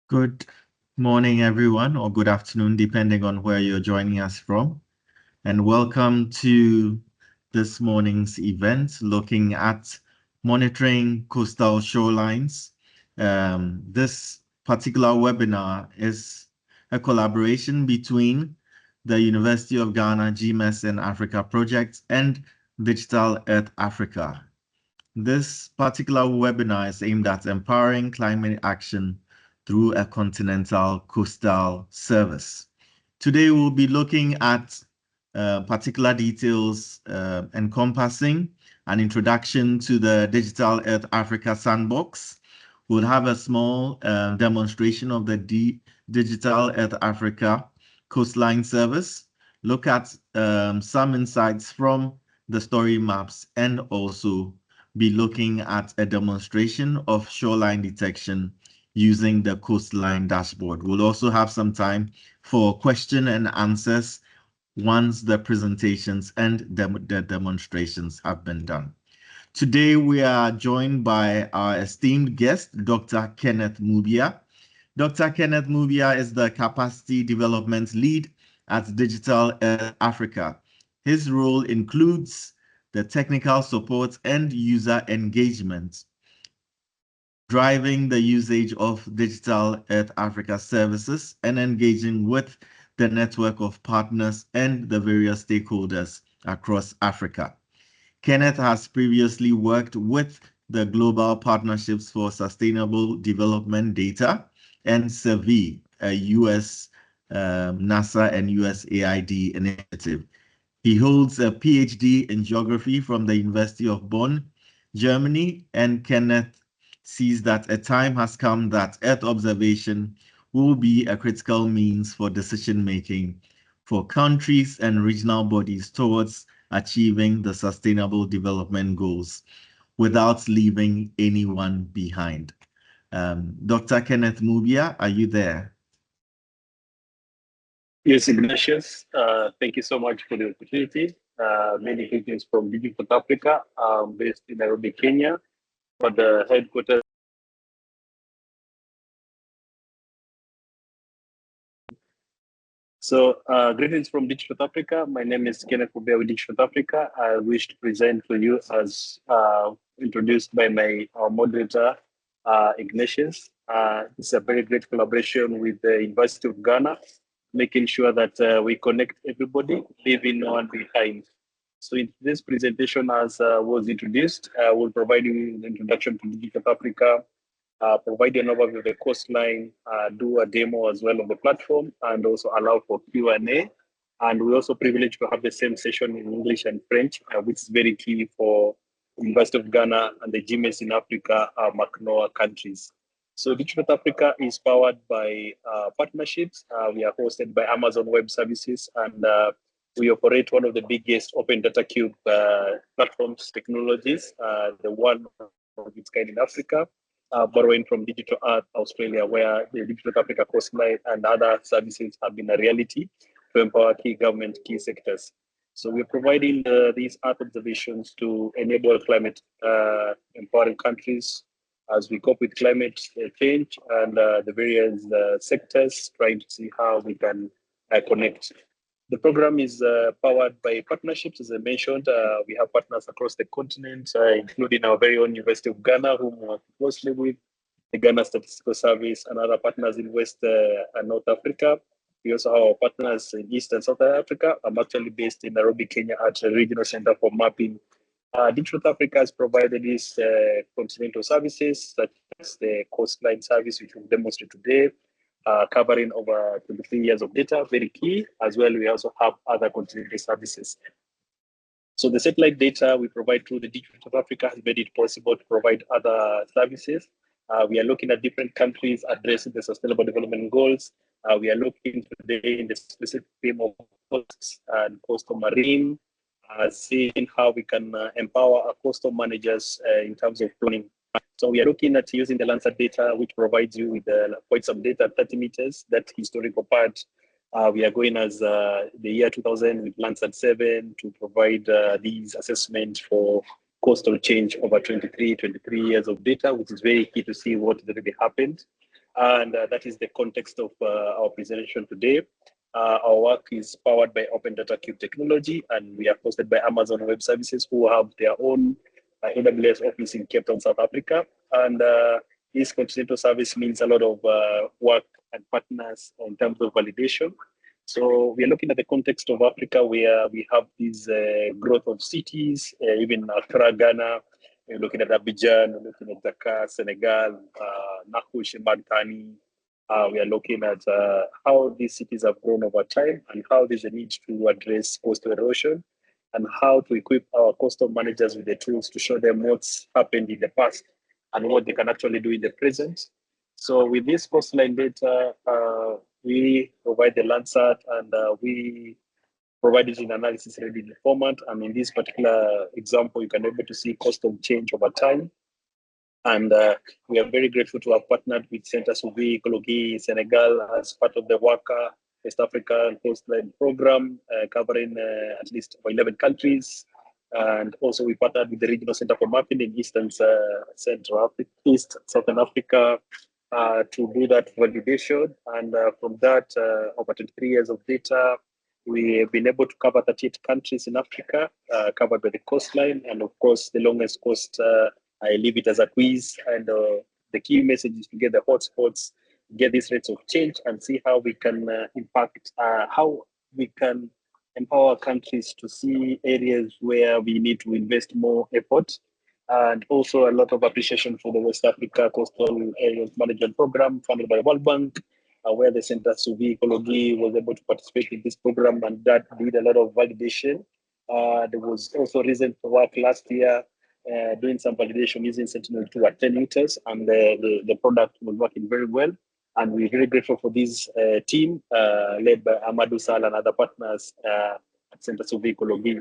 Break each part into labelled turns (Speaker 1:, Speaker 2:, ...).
Speaker 1: Good morning, everyone, or good afternoon, depending on where you're joining us from. And welcome to this morning's event, looking at monitoring coastal shorelines. This particular webinar is a collaboration between the University of Ghana GMES-Africa Project and Digital Earth Africa. This particular webinar is aimed at empowering climate action through a continental coastal service. Today, we'll be looking at particular details encompassing an introduction to the Digital Earth Africa Sandbox. We'll have a small demonstration of the Digital Earth Africa Coastline Service, look at some insights from the story maps, and also be looking at a demonstration of shoreline detection using the coastline dashboard. We'll also have some time for question and answers once the presentations and the demonstrations have been done. Today, we are joined by our esteemed guest, Dr. Kenneth Mubia. Dr. Kenneth Mubia is the Capacity Development Lead at Digital Earth Africa. His role includes the technical support and user engagement, driving the usage of Digital Earth Africa services and engaging with the network of partners and the various stakeholders across Africa. Kenneth has previously worked with the Global Partnerships for Sustainable Development Data and SERVI, a US NASA and USAID initiative. He holds a PhD in geography from the University of Bonn, Germany, and Kenneth sees that a time has come that Earth observation will be a critical means for decision-making for countries and regional bodies towards achieving the Sustainable Development Goals without leaving anyone behind. Dr. Kenneth Mubia, are you there?
Speaker 2: Yes, Ignatius, thank you so much for the opportunity. Many greetings from Digital Africa, based in Nairobi, Kenya, but the headquarters. So, greetings from Digital Africa. My name is Kenneth Mubia with Digital Africa. I wish to present to you as introduced by my moderator, Ignatius. It's a very great collaboration with the University of Ghana, making sure that we connect everybody, leaving no one behind. So in this presentation, as was introduced, we'll provide you an introduction to Digital Africa, provide an overview of the coastline, do a demo as well of the platform, and also allow for Q&A. And we're also privileged to have the same session in English and French, which is very key for University of Ghana and the GMES-Africa MarCNoWA countries. So Digital Africa is powered by partnerships. We are hosted by Amazon Web Services, and we operate one of the biggest open data cube platforms technologies, the one of its kind in Africa, borrowing from Digital Earth Australia, where the Digital Africa Coastline and other services have been a reality to empower key sectors. So we're providing these Earth observations to enable climate empowering countries as we cope with climate change and the various sectors, trying to see how we can connect. The program is powered by partnerships, as I mentioned. We have partners across the continent, including our very own University of Ghana, whom we work closely with, the Ghana Statistical Service, and other partners in West and North Africa. We also have our partners in East and South Africa. I'm actually based in Nairobi, Kenya, at the Regional Center for Mapping. Digital Africa has provided these continental services, such as the coastline service, which we'll demonstrate today, covering over 23 years of data, very key. As well, we also have other continental services. So the satellite data we provide through the Digital Africa has made it possible to provide other services. We are looking at different countries addressing the Sustainable Development Goals. We are looking today in the specific theme of coasts and coastal marine, seeing how we can empower our coastal managers in terms of planning. So we are looking at using the Landsat data, which provides you with quite some data, 30 meters, that historical part. We are going as the year 2000 with Landsat 7 to provide these assessments for coastal change over 23 years of data, which is very key to see what really happened. And that is the context of our presentation today. Our work is powered by Open Data Cube technology, and we are hosted by Amazon Web Services, who have their own AWS office in Cape Town, South Africa. And this continental service means a lot of work and partners in terms of validation. So we are looking at the context of Africa, where we have this growth of cities, even Accra, Ghana. We're looking at Abidjan, we're looking at Dakar, Senegal, Nakush, Mauritania. We are looking at how these cities have grown over time and how there's a need to address coastal erosion and how to equip our coastal managers with the tools to show them what's happened in the past and what they can actually do in the present. So with this coastline data, we provide the Landsat and we provide it in analysis ready format. And in this particular example, you can be able to see coastal change over time. And we are very grateful to have partnered with Center Souvi, Kologi, Senegal as part of the WACA West Africa Coastline Program, covering at least 11 countries. And also we partnered with the Regional Center for Mapping in Eastern Central Africa, East Southern Africa to do that validation. And from that, over 23 years of data, we have been able to cover 38 countries in Africa, covered by the coastline. And of course, the longest coast, I leave it as a quiz. And the key message is to get the hotspots, get these rates of change, and see how we can impact, how we can empower countries to see areas where we need to invest more effort. And also a lot of appreciation for the West Africa Coastal Areas Management Program funded by the World Bank, where the Center Suvi Ecology was able to participate in this program, and that did a lot of validation. There was also recent work last year doing some validation using Sentinel-2 at 10 meters, and the product was working very well. And we're very grateful for this team led by Amadou Sal and other partners at Center Suvi Ecology.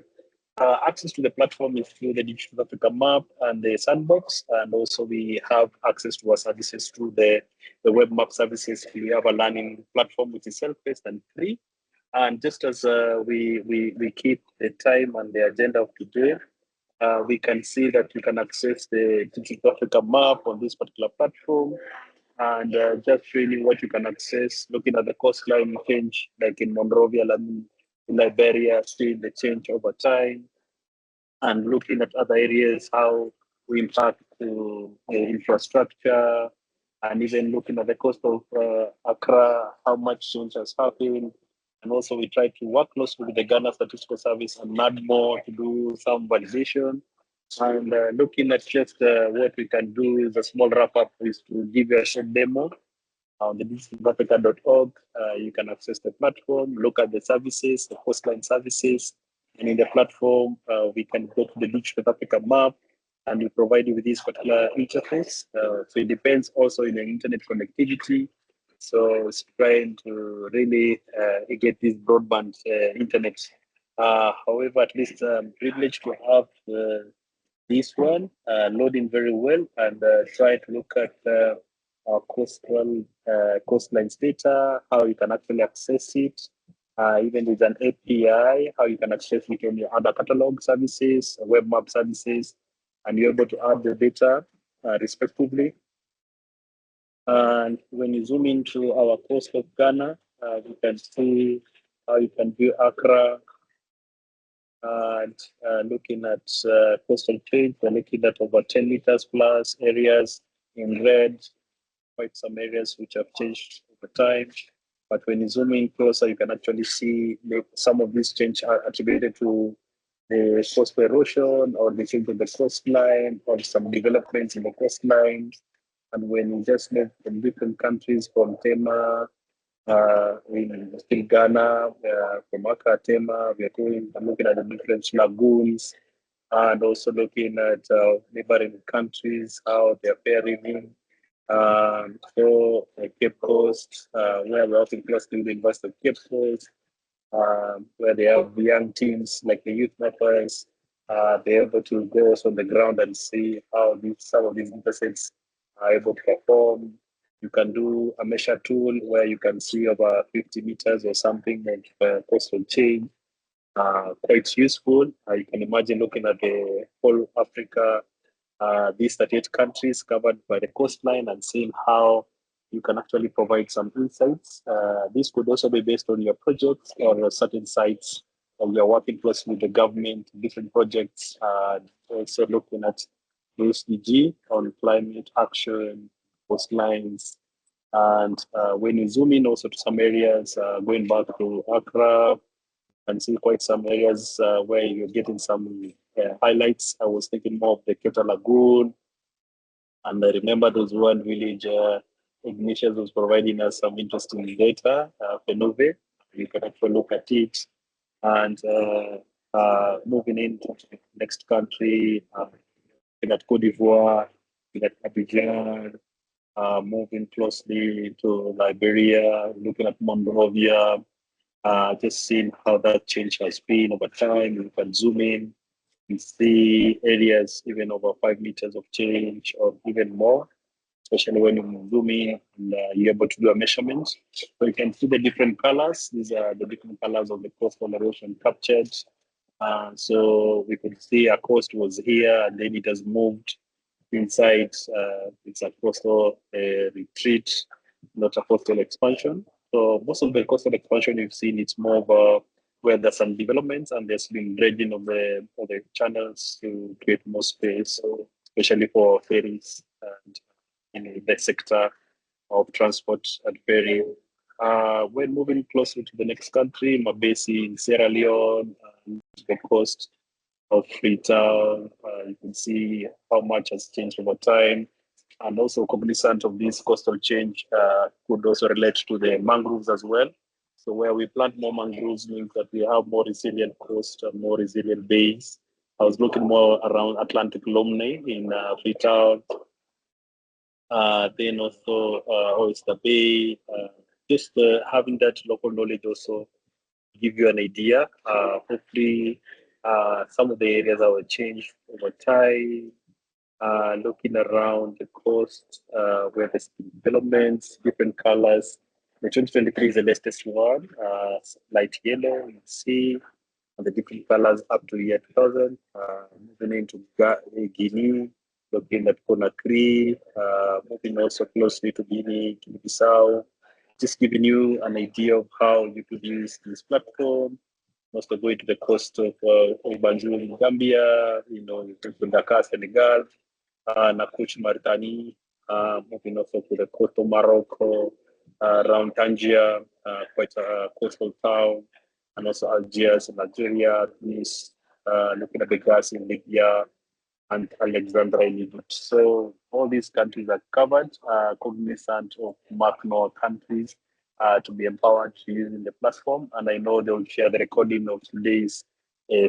Speaker 2: Access to the platform is through the Digital Africa Map and the Sandbox, and also we have access to our services through the web map services. We have a learning platform which is self-paced and free. And just as we keep the time and the agenda of today, we can see that you can access the Digital Africa Map on this particular platform, and just really what you can access, looking at the coastline change, like in Monrovia, in Liberia, seeing the change over time, and looking at other areas, how we impact the infrastructure, and even looking at the coast of Accra, how much change has happened. And also we try to work closely with the Ghana Statistical Service and NADMO to do some validation. And looking at just what we can do is a small wrap-up is to give you a short demo on the digitalaafrica.org. You can access the platform, look at the services, the coastline services, and in the platform, we can go to the Digital Africa map, and we provide you with this particular interface. So it depends also in the internet connectivity. So it's trying to really get this broadband internet. However, at least I'm privileged to have this one loading very well, and try to look at our coastlines data, how you can actually access it, even with an API, how you can access it on your other catalog services, web map services, and you're able to add the data respectively. And when you zoom into our coast of Ghana, you can see how you can view Accra, and looking at coastal change. We're looking at over 10 meters plus areas in red, quite some areas which have changed over time. But when you zoom in closer, you can actually see some of these change are attributed to the coastal erosion or the change of the coastline or some developments in the coastline. And when you just move from different countries, from Tema, in still Ghana, from Accra, Tema, we are looking at the different lagoons, and also looking at neighboring countries, how they're faring. So Cape Coast, where we're working closely with the University of Cape Coast, where they have young teams like the youth networks, they're able to go also on the ground and see how some of these intersects are able to perform. You can do a measure tool where you can see over 50 meters or something like coastal change. Quite useful. You can imagine looking at the whole Africa, these 38 countries covered by the coastline, and seeing how you can actually provide some insights. This could also be based on your projects or certain sites, or you're working closely with the government, different projects, also looking at the SDG on climate action, coastlines. And when you zoom in also to some areas, going back to Accra, and see quite some areas where you're getting some highlights. I was thinking more of the Keta Lagoon, and I remember those one village Ignatius was providing us some interesting data, Penove. You can actually look at it. And moving into the next country, looking at Cote d'Ivoire, looking at Abidjan, moving closely to Liberia, looking at Monrovia, just seeing how that change has been over time. You can zoom in and see areas even over 5 meters of change or even more, especially when you zoom in and you're able to do a measurement. So you can see the different colors. These are the different colors of the coastal erosion captured. So we could see a coast was here and then it has moved inside. It's a coastal retreat, not a coastal expansion. So most of the coastal expansion you've seen, it's more of where there's some developments and there's been dredging of the channels to create more space, especially for ferries and in the sector of transport and ferry. When moving closer to the next country, Mabesi in Sierra Leone, and the coast of Freetown, you can see how much has changed over time. And also cognizant of this coastal change could also relate to the mangroves as well. So where we plant more mangroves means that we have more resilient coast and more resilient bays. I was looking more around Atlantic Lomney in Freetown, then also Oyster Bay. Just having that local knowledge also give you an idea. Hopefully, some of the areas that will change over time. Looking around the coast where there's developments, different colors. The 2023 is the latest one, light yellow, you see, and the different colors up to year 2000. Moving into Guinea, looking at Conakry, moving also closely to Guinea, Guinea-Bissau, just giving you an idea of how you could use this platform. Also going to the coast of Banjul in Gambia, to Dakar, Senegal, Nakouch, Mauritania, moving also to the coast of Morocco, around Tangier, quite a coastal town, and also Algiers in Algeria, Tunis, looking at the gas in Libya, and Alexandria in Egypt. So all these countries are covered, cognizant of MarCNoWA countries to be empowered to using the platform. And I know they'll share the recording of today's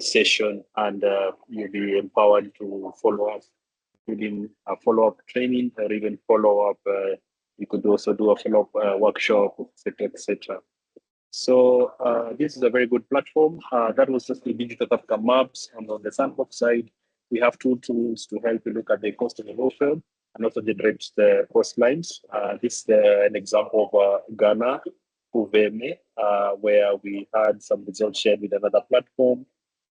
Speaker 2: session, and you'll be empowered to follow up within a follow-up training or even follow-up. You could also do a follow-up workshop, etc., etc. So this is a very good platform. That was just the digital Africa maps. And on the sandbox side, we have two tools to help you look at the coastal erosion and also generate the coastlines. This is an example of Ghana, Uveme, where we had some results shared with another platform.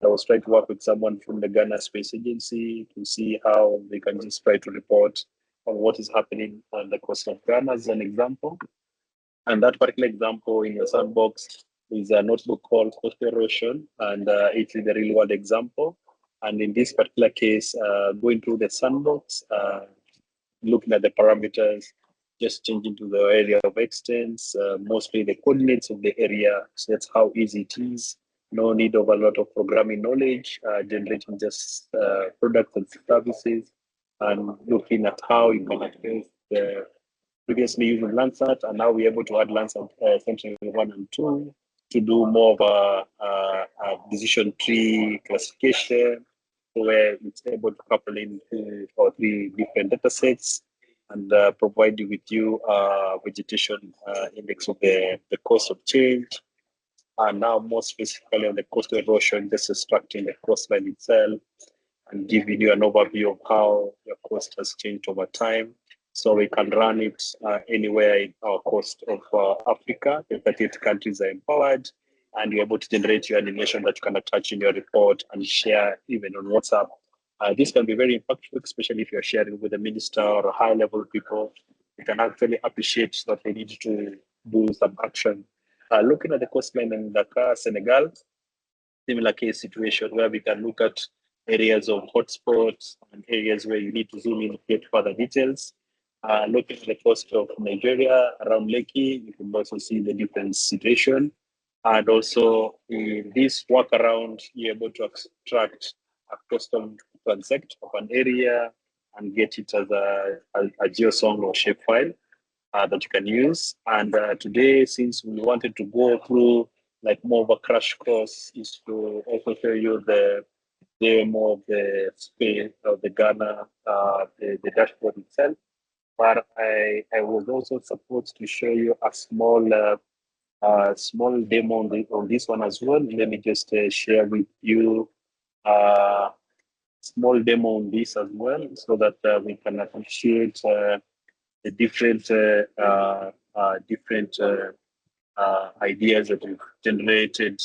Speaker 2: I was trying to work with someone from the Ghana Space Agency to see how they can just try to report on what is happening on the coast of Ghana as an example. And that particular example in your sandbox is a notebook called Coastal Erosion, and it is a real world example. And in this particular case, going through the sandbox, looking at the parameters, just changing to the area of extents, mostly the coordinates of the area. So that's how easy it is. No need of a lot of programming knowledge, generating just products and services, and looking at how you can access the previously using Landsat, and now we're able to add Landsat essentially 1 and 2 to do more of a decision tree classification, where it's able to couple in 2 or 3 different data sets and provide you with vegetation index of the cost of change. And now more specifically on the coastal erosion, just extracting the coastline itself and giving you an overview of how your coast has changed over time. So we can run it anywhere in our coast of Africa. The 38 countries are empowered, and you're able to generate your animation that you can attach in your report and share even on WhatsApp. This can be very impactful, especially if you're sharing with a minister or high-level people. we can actually appreciate that they need to do some action. Looking at the coastline in Dakar, Senegal, similar case situation where we can look at areas of hotspots and areas where you need to zoom in to get further details. Looking at the coast of Nigeria around Lekki, you can also see the different situation. And also in this workaround, you're able to extract a custom transect of an area and get it as a geosong or shapefile that you can use. And today, since we wanted to go through like more of a crash course, is to also show you the demo of the space of the Ghana, the dashboard itself. But I was also supposed to show you a small demo on this one as well. Let me just share with you a small demo on this as well, so that we can appreciate the different ideas that we've generated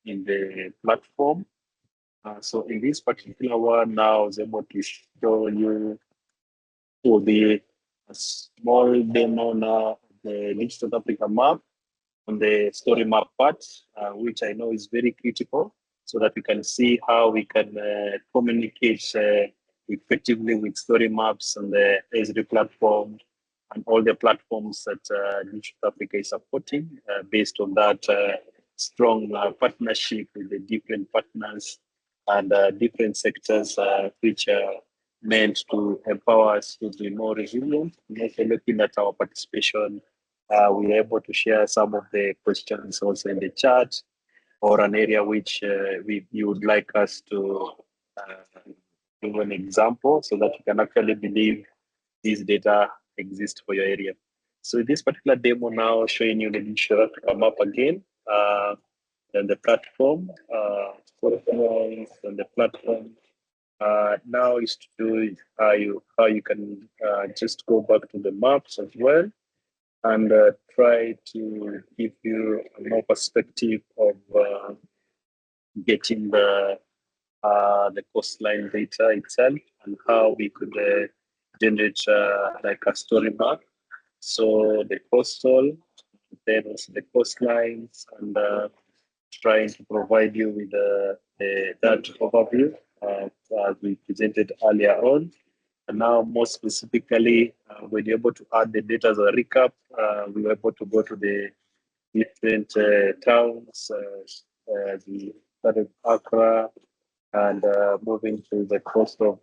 Speaker 2: in the platform. So in this particular one now, I was able to show you for the small demo now, the Link South Africa map on the story map part, which I know is very critical, so that we can see how we can communicate effectively with story maps on the Esri platform and all the platforms that Digital Africa is supporting based on that strong partnership with the different partners and different sectors which are meant to empower us to be more resilient. And also looking at our participation, we're able to share some of the questions also in the chat, or an area which you would like us to give an example so that you can actually believe these data exist for your area. So this particular demo now showing you the Digital Africa map again, and the platform, and the platform. Now is to do how you can just go back to the maps as well and try to give you a more perspective of getting the coastline data itself and how we could generate like a story map. So the coastal, then also the coastlines, and trying to provide you with that overview as we presented earlier on. And now, more specifically, when you're able to add the data as a recap, we were able to go to the different towns, the started Accra, and moving to the coast of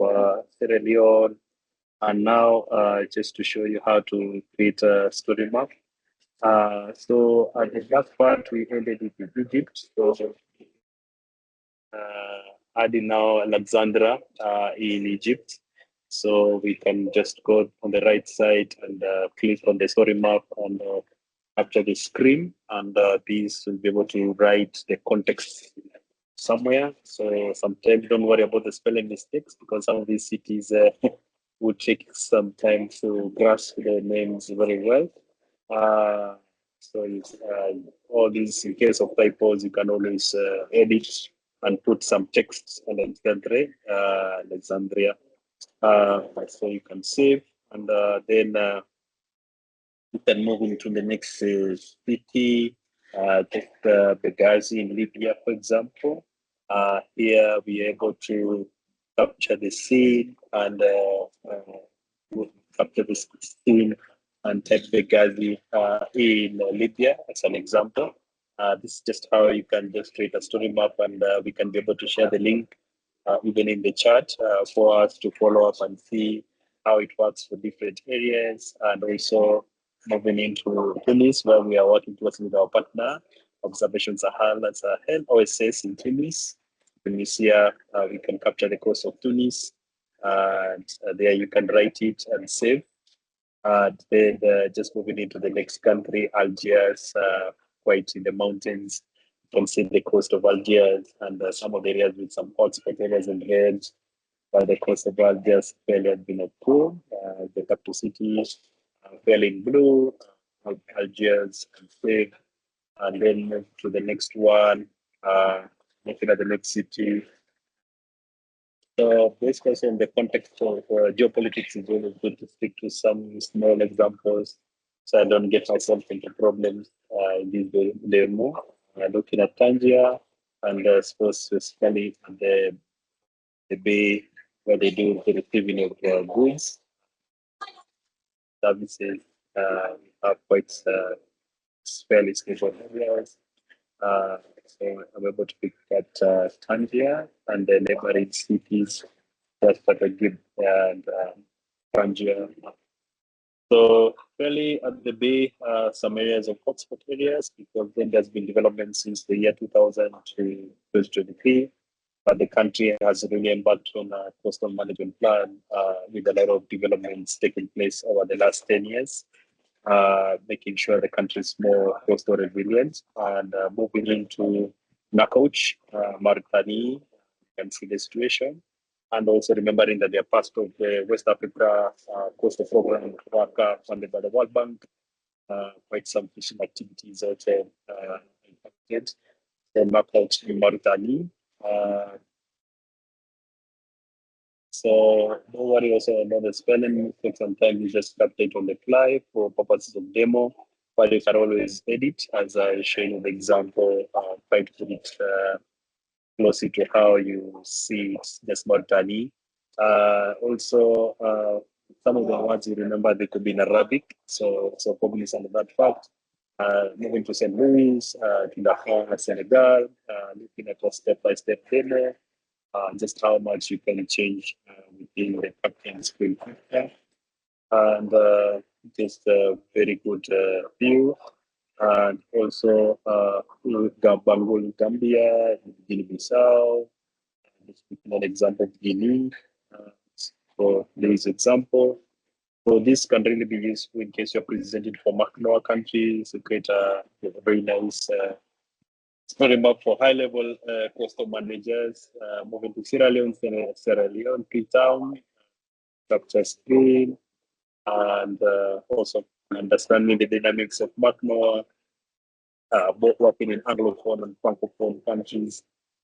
Speaker 2: Sierra Leone. And now, just to show you how to create a story map. So at the last part, we ended it with Egypt. So adding now Alexandria in Egypt. So we can just go on the right side and click on the story map and capture the screen. And these will be able to write the context somewhere. So sometimes don't worry about the spelling mistakes, because some of these cities would take some time to grasp the names very well. So all these, in case of typos, you can always edit and put some text on Alexandria. So you can save, and then you can move into the next city. Take Benghazi in Libya, for example. Here we are able to capture the scene and capture the scene and type Benghazi in Libya as an example. This is just how you can just create a story map, and we can be able to share the link even in the chat for us to follow up and see how it works for different areas. And also moving into Tunis, where we are working closely with our partner, Observation Sahel and Sahel OSS in Tunis. Tunisia, we can capture the coast of Tunis, and there you can write it and save. Then just moving into the next country, Algiers, quite in the mountains. You can see the coast of Algiers and some of the areas with some hotspot areas in red. By the coast of Algiers, fairly has been approved. The capital city, fairly in blue, Algiers and save. And then move to the next one, looking at the next city, So basically, in the context of geopolitics, it's always good to stick to some small examples, so I don't get myself into problems. This demo, looking at Tangier, and specifically at the bay where they do the receiving of goods, services, are quite fairly stable areas. So I'm able to pick at Tangier and the neighboring cities, just Patagib and Tangier. So fairly at the bay, some areas of hotspot areas, because then there's been development since the year 2000 to 2023. But the country has really embarked on a coastal management plan with a lot of developments taking place over the last 10 years, making sure the country is more coastal resilient, and moving into Nakouch, Mauritania. You can see the situation. And also remembering that they are part of the West Africa Coastal Programme, WACA, funded by the World Bank. Quite some fishing activities also impacted. Then Nakouch in Mauritania. So don't worry also about the spelling mistake. Sometimes you just update on the fly for purposes of demo, but you can always edit, as I show you the example, try to put it closer to how you see it, just Mauritania. Also, some of the words you remember, they could be in Arabic, so cognizant of that fact. Moving to St. Louis, to Dakar, Senegal, looking at a step-by-step demo, just how much you can change within the captain screen factor. And just a very good view. And also Bangul, Gambia, Guinea-Bissau, just picking an example of Guinea. So there is example. So this can really be useful in case you're presented for MarCNoWA countries to create a very nice story map for high-level coastal managers. Moving to Sierra Leone, Freetown, capture screen, and also understanding the dynamics of MarCNoWA, both working in Anglophone and Francophone countries,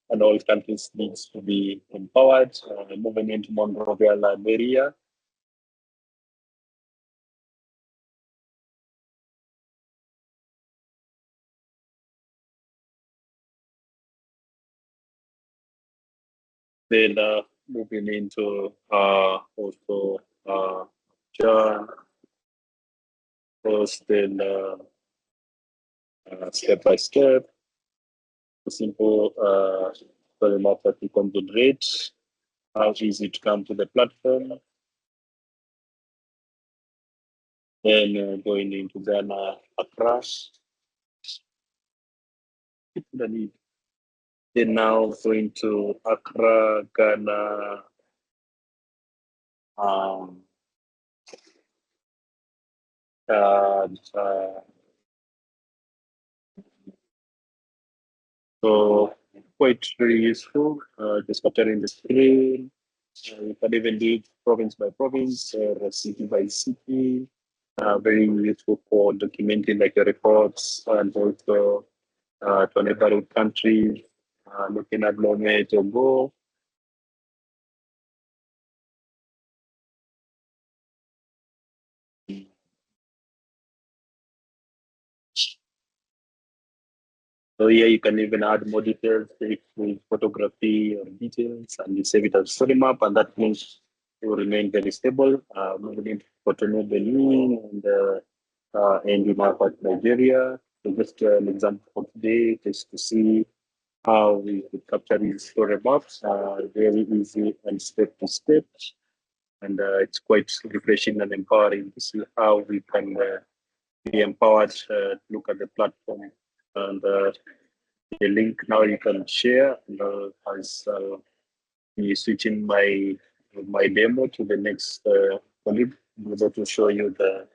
Speaker 2: and all countries needs to be empowered. Moving into Monrovia, Liberia. Then moving into also John, first then step by step, simple story map that you can generate, how easy to come to the platform. Then going into Ghana, Accra. Then now going to Accra, Ghana. So quite very useful, just capturing the screen. You can even do it province by province or city by city. Very useful for documenting like your reports, and also to neighboring countries, looking at Lome, Togo. So here you can even add more details with photography or details, and you save it as story map, and that means it will remain very stable. Moving into Cotonou, Benin, and the map at Nigeria. So just an example for today, just to see how we could capture these story maps. Very easy and step to step, and it's quite refreshing and empowering to see how we can be empowered to look at the platform. And the link now you can share as me switching my demo to the next colleague. I'm able to show you the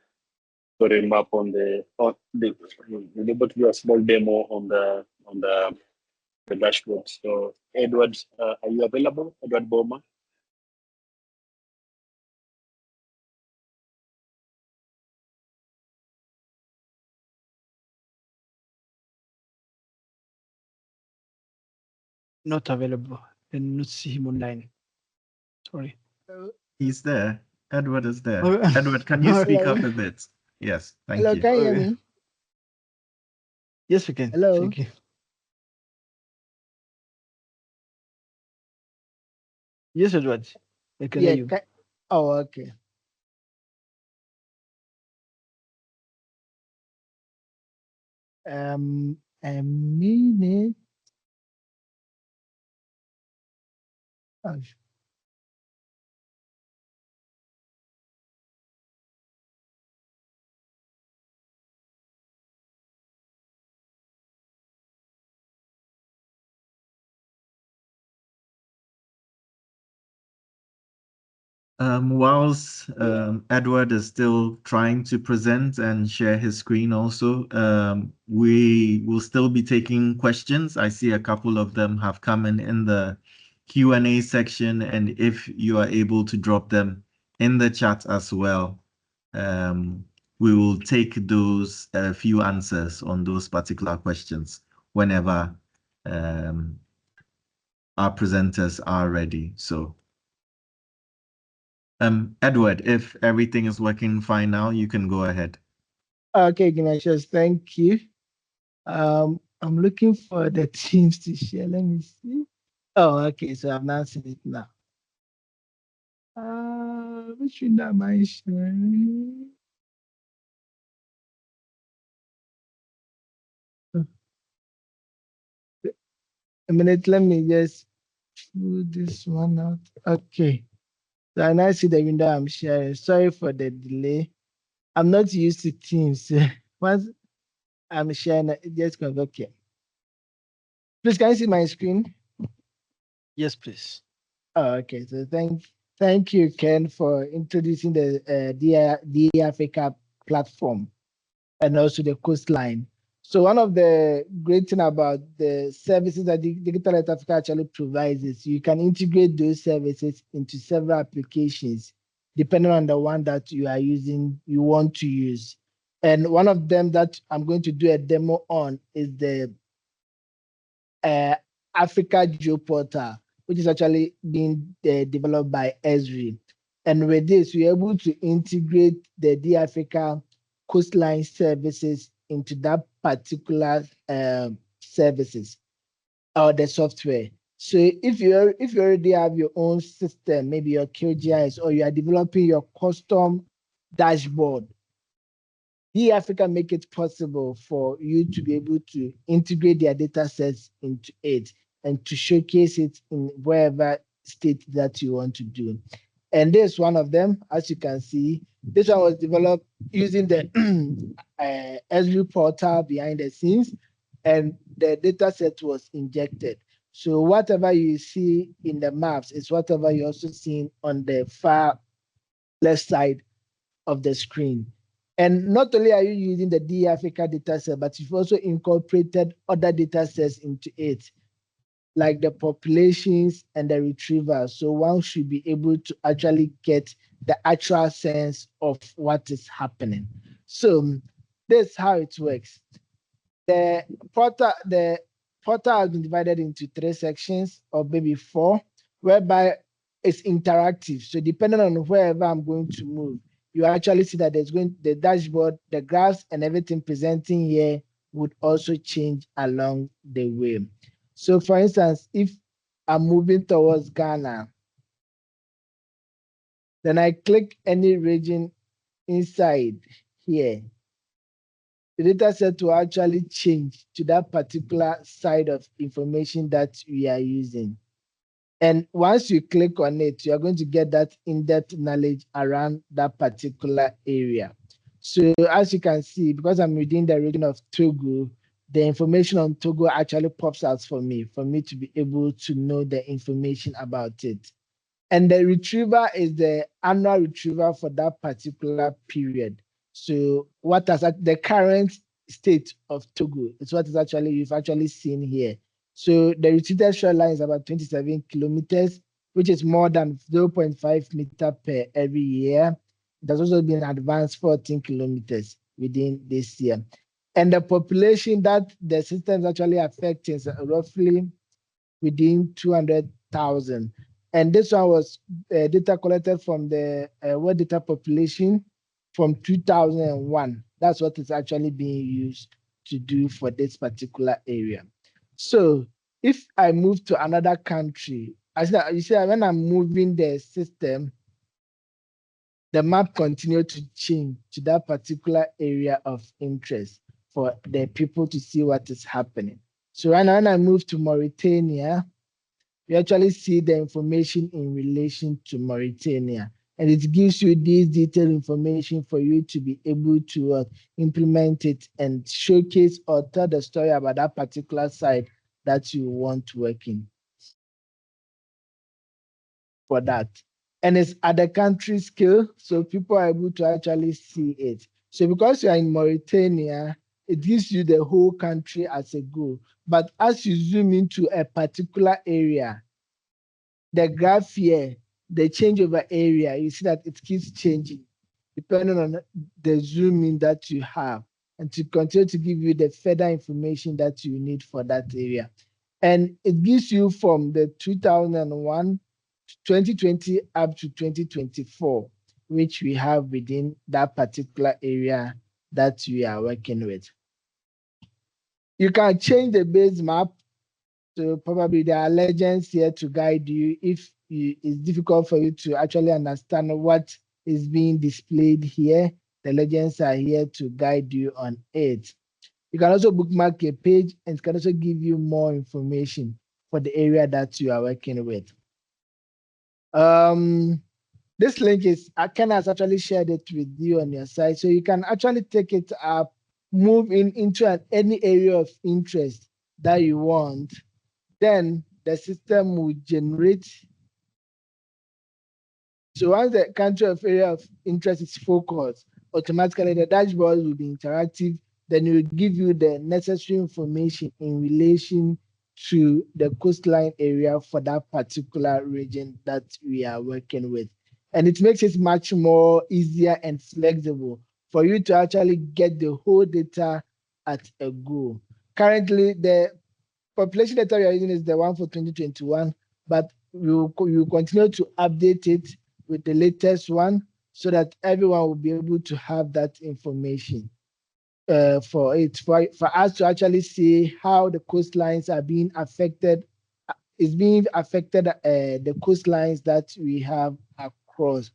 Speaker 2: story map on we're able to do a small demo on the dashboard. So Edward, are you available? Edward Boma?
Speaker 3: Not available and not see him online. Sorry.
Speaker 1: He's there. Edward is there. Edward, can you speak up a bit? Yes, thank
Speaker 4: Hello,
Speaker 1: you.
Speaker 4: can you hear me?
Speaker 3: Yes, we can.
Speaker 4: Hello.
Speaker 3: Thank you. Yes, Edward. I can hear you.
Speaker 4: Oh, okay. A minute. Oh,
Speaker 1: Whilst Edward is still trying to present and share his screen also, we will still be taking questions. I see a couple of them have come in the Q&A section, and if you are able to drop them in the chat as well, we will take those few answers on those particular questions whenever our presenters are ready. So Edward, if everything is working fine now, you can go ahead.
Speaker 4: Okay, Ignatius, thank you. I'm looking for the teams to share. Let me see. Oh, okay, so I've not seen it now. Which one am I sharing? A minute, let me just pull this one out. Okay. So I now see the window I'm sharing. Sorry for the delay. I'm not used to Teams. Once I'm sharing, it just goes okay. Please, can you see my screen?
Speaker 3: Yes, please.
Speaker 4: Oh, okay. So thank you, Ken, for introducing the DI Africa platform and also the coastline. So one of the great thing about the services that Digital Health Africa actually provides is you can integrate those services into several applications, depending on the one that you are using, you want to use. And one of them that I'm going to do a demo on is the Africa Geoportal, which is actually being developed by Esri. And with this, we're able to integrate the DAfrica coastline services into that particular services or the software. So if you already have your own system, maybe your QGIS, or you are developing your custom dashboard, DAfrica make it possible for you to be able to integrate their data sets into it and to showcase it in wherever state that you want to do. And this one of them, as you can see, this one was developed using the Esri portal behind the scenes, and the data set was injected. So whatever you see in the maps is whatever you also see on the far left side of the screen. And not only are you using the DAfrica dataset, but you've also incorporated other datasets into it, like the populations and the retrievals. So one should be able to actually get the actual sense of what is happening. So this is how it works. The portal has been divided into 3 sections, or maybe 4, whereby it's interactive. So depending on wherever I'm going to move, you actually see that the dashboard, the graphs, and everything presenting here would also change along the way. So for instance, if I'm moving towards Ghana, then I click any region inside here, the data set will actually change to that particular side of information that we are using. And once you click on it, you are going to get that in-depth knowledge around that particular area. So as you can see, because I'm within the region of Togo, the information on Togo actually pops out for me to be able to know the information about it. And the retriever is the annual retriever for that particular period. So what has the current state of Togo is what is actually you've actually seen here. So the retreated shoreline is about 27 kilometers, which is more than 0.5 meter per every year. It has also been advanced 14 kilometers within this year. And the population that the system is actually affecting is roughly within 200,000. And this one was data collected from the World Data Population from 2001. That's what is actually being used to do for this particular area. So if I move to another country, you see when I'm moving the system, the map continue to change to that particular area of interest for the people to see what is happening. So right now, when I move to Mauritania, you actually see the information in relation to Mauritania. And it gives you this detailed information for you to be able to implement it and showcase or tell the story about that particular site that you want to work in for that. And it's at the country scale, so people are able to actually see it. So because you're in Mauritania, it gives you the whole country as a goal. But as you zoom into a particular area, the graph here, the changeover area, you see that it keeps changing depending on the zoom in that you have, and to continue to give you the further information that you need for that area. And it gives you from the 2001 to 2020 up to 2024, which we have within that particular area that we are working with. You can change the base map. So probably there are legends here to guide you if it's difficult for you to actually understand what is being displayed here. The legends are here to guide you on it. You can also bookmark a page, and it can also give you more information for the area that you are working with. This link is, Ken has actually shared it with you on your site, so you can actually take it up, move into any area of interest that you want. Then the system will generate. So once the country of area of interest is focused, automatically the dashboard will be interactive. Then it will give you the necessary information in relation to the coastline area for that particular region that we are working with. And it makes it much more easier and flexible for you to actually get the whole data at a go. Currently, the population data we are using is the one for 2021, but we will continue to update it with the latest one so that everyone will be able to have that information for us to actually see how the coastlines are being affected, the coastlines that we have across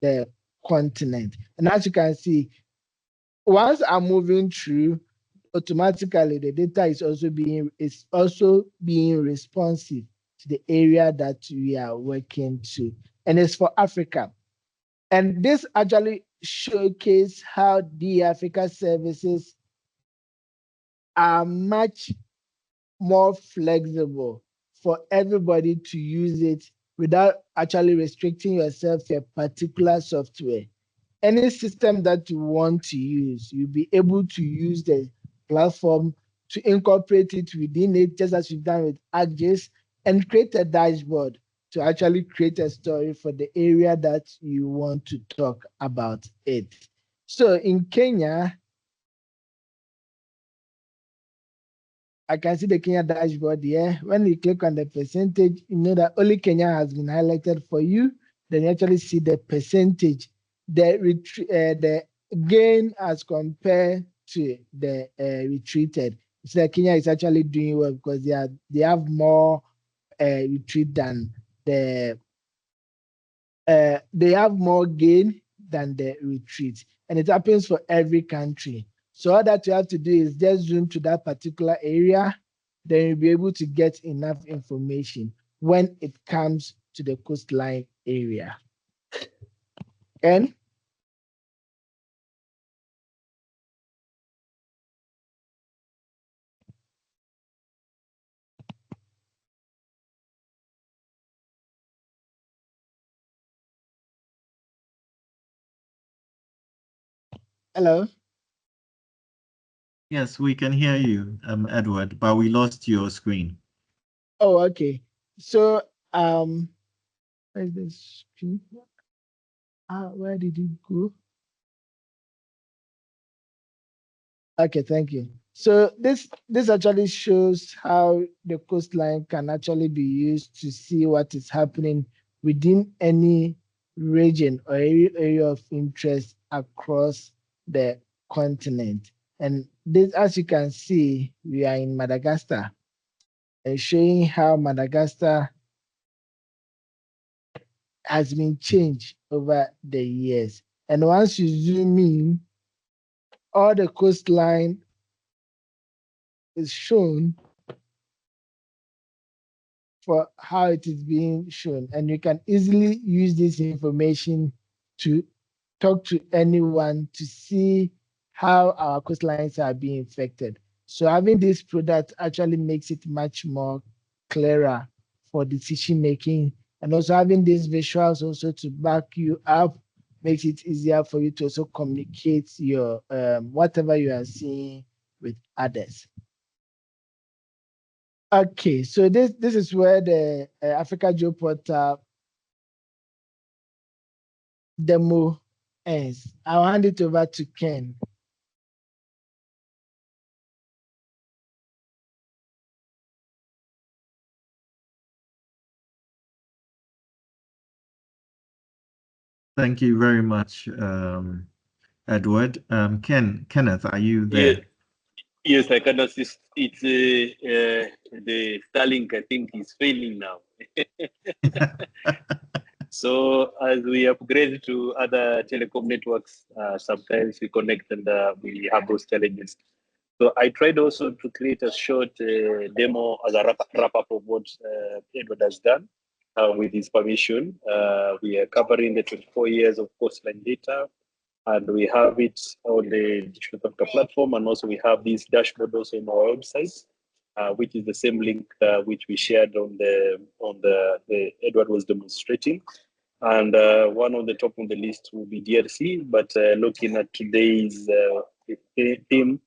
Speaker 4: the continent. And as you can see, once I'm moving through, automatically the data is also being responsive to the area that we are working to, and it's for Africa. And this actually showcases how the Africa services are much more flexible for everybody to use it without actually restricting yourself to a particular software. Any system that you want to use, you'll be able to use the platform to incorporate it within it, just as you've done with ArcGIS, and create a dashboard to actually create a story for the area that you want to talk about it. So in Kenya, I can see the Kenya dashboard here. When you click on the percentage, you know that only Kenya has been highlighted for you. Then you actually see the percentage, the gain as compared to the retreated. So Kenya is actually doing well because they have more retreat than they have more gain than the retreat, and it happens for every country. So all that you have to do is just zoom to that particular area, then you'll be able to get enough information when it comes to the coastline area. And hello?
Speaker 1: Yes, we can hear you, Edward, but we lost your screen.
Speaker 4: Oh, okay. So where's the screen? Where did it go? Okay, thank you. So this actually shows how the coastline can actually be used to see what is happening within any region or area of interest across the continent. And this, as you can see, we are in Madagascar, and showing how Madagascar has been changed over the years. And once you zoom in, all the coastline is shown for how it is being shown. And you can easily use this information to talk to anyone to see how our coastlines are being affected. So having this product actually makes it much more clearer for decision making, and also having these visuals also to back you up makes it easier for you to also communicate your whatever you are seeing with others. Okay, so this is where the Africa Geoportal demo ends. I'll hand it over to Ken.
Speaker 1: Thank you very much, Edward. Kenneth, are you there?
Speaker 2: Yes, I can assist. It's the Starlink, I think, is failing now. So as we upgrade to other telecom networks, sometimes we connect and we have those challenges. So I tried also to create a short demo as a wrap-up of what Edward has done with his permission. We are covering the 24 years of coastline data, and we have it on the Digital Africa platform, and also we have this dashboard also in our website, which is the same link which we shared on the Edward was demonstrating. And one on the top of the list will be DRC, but looking at today's theme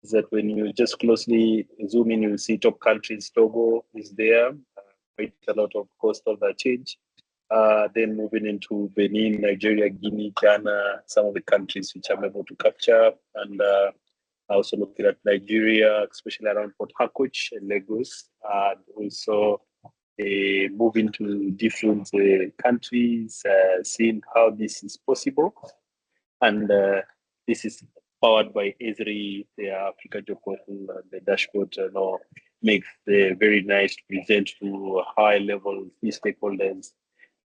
Speaker 2: is that when you just closely zoom in, you'll see top countries. Togo is there, quite a lot of coastal that change. Then moving into Benin, Nigeria, Guinea, Ghana, some of the countries which I'm able to capture. And also looking at Nigeria, especially around Port Harcourt and Lagos. And also moving to different countries, seeing how this is possible. And this is powered by Esri, the Africa Geoportal, the dashboard now makes it very nice to present to high level stakeholders,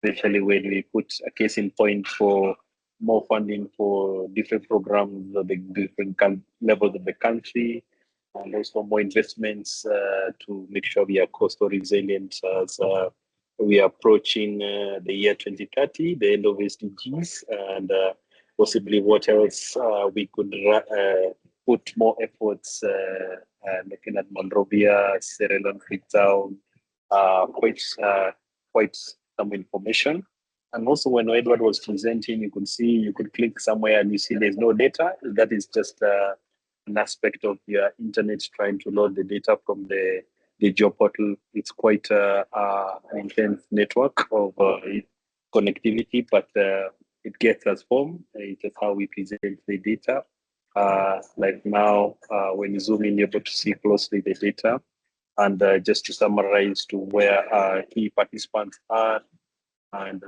Speaker 2: especially when we put a case in point for more funding for different programs of the different levels of the country, and also more investments to make sure we are coastal resilient as we are approaching the year 2030, the end of SDGs, and possibly what else we could put more efforts looking at Monrovia, Sierra Leone, Freetown, quite some information. And also when Edward was presenting, you could see, you could click somewhere and you see there's no data. That is just an aspect of your internet trying to load the data from the geoportal. It's quite an intense network of connectivity, but it gets us home. It's just how we present the data. Like now, when you zoom in, you're able to see closely the data. And just to summarize to where key participants are, and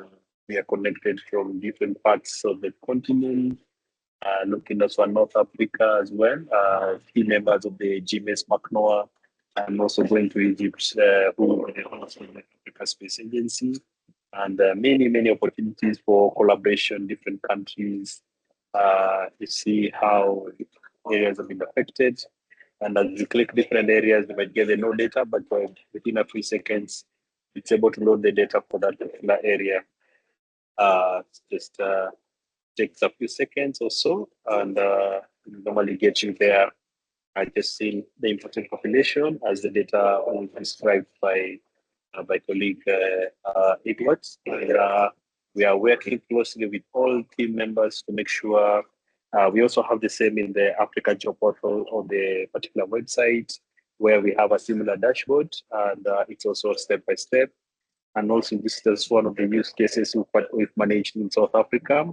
Speaker 2: we are connected from different parts of the continent, looking also at North Africa as well, key members of the GMES-MarCNoWA, and also going to Egypt, who are also the Africa Space Agency, and many opportunities for collaboration, different countries, to see how areas have been affected. And as you click different areas, you might get the no data, but within a few seconds, it's able to load the data for that particular area. Just takes a few seconds or so, and normally get you there. I just seen the important population as the data was described by colleague Edwards. And we are working closely with all team members to make sure we also have the same in the Africa Geoportal on the particular website, where we have a similar dashboard, and it's also step by step. And also, this is one of the use cases we've managed in South Africa,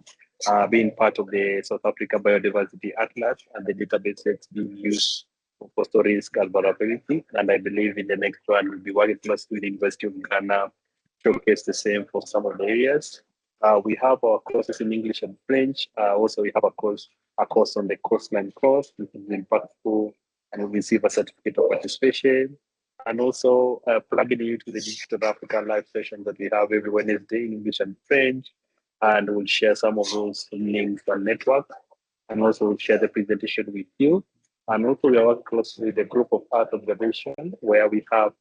Speaker 2: being part of the South Africa Biodiversity Atlas and the database that's being used for coastal risk and vulnerability. And I believe in the next one, we'll be working closely with the University of Ghana showcase the same for some of the areas. We have our courses in English and French. Also, we have a course on the coastline course, which is impactful, and we receive a certificate of participation. And also plugging into the Digital Africa live session that we have every Wednesday in English and French. And we'll share some of those links and network. And also we'll share the presentation with you. And also we are working closely with the group of Earth Observation, where we have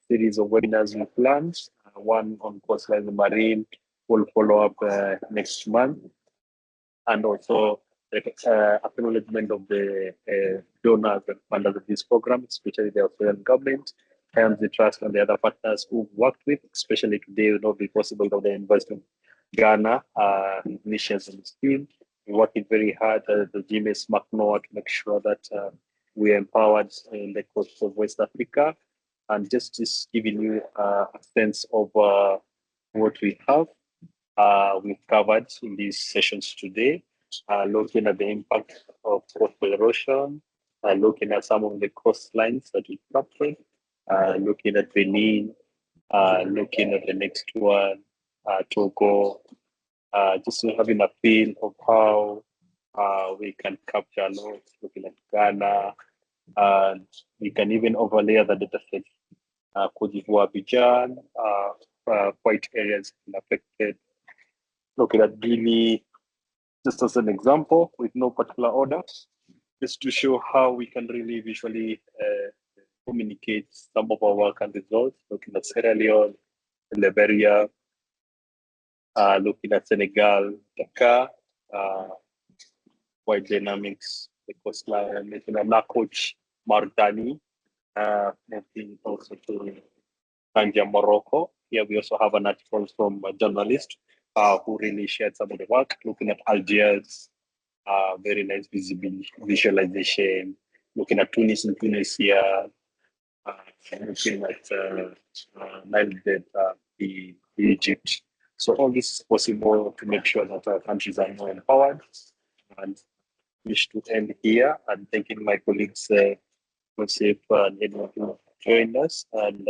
Speaker 2: series of webinars we planned. One on coastline and marine will follow up next month. And also acknowledgement of the donors and funders of this program, especially the Australian government, and the trust and the other partners who've worked with, especially today would not be possible without the University of Ghana, nations in the scheme. We're working very hard at the GMES-MarCNoWA to make sure that we are empowered in the coast of West Africa. And just giving you a sense of what we have. We've covered in these sessions today, looking at the impact of coastal erosion, looking at some of the coastlines that we captured, looking at Benin, looking at the next one, Togo, just having a feel of how we can capture loads, looking at Ghana, and we can even overlay the data set. Cote d'Ivoire, Abidjan, quite areas affected. Looking at Guinea, just as an example, with no particular order, just to show how we can really visually communicate some of our work and results. Looking at Sierra Leone, Liberia, looking at Senegal, Dakar, quite dynamics, the coastline, looking at Nakoch, Mauritania, moving also to Tanja, Morocco. Here we also have an article from a journalist who really shared some of the work, looking at Algiers, very nice visualization, looking at Tunis and Tunisia, looking at Nile Delta, Egypt. So all this is possible to make sure that our countries are more empowered. And wish to end here and thanking my colleagues, Joseph and Edward, who joined us, and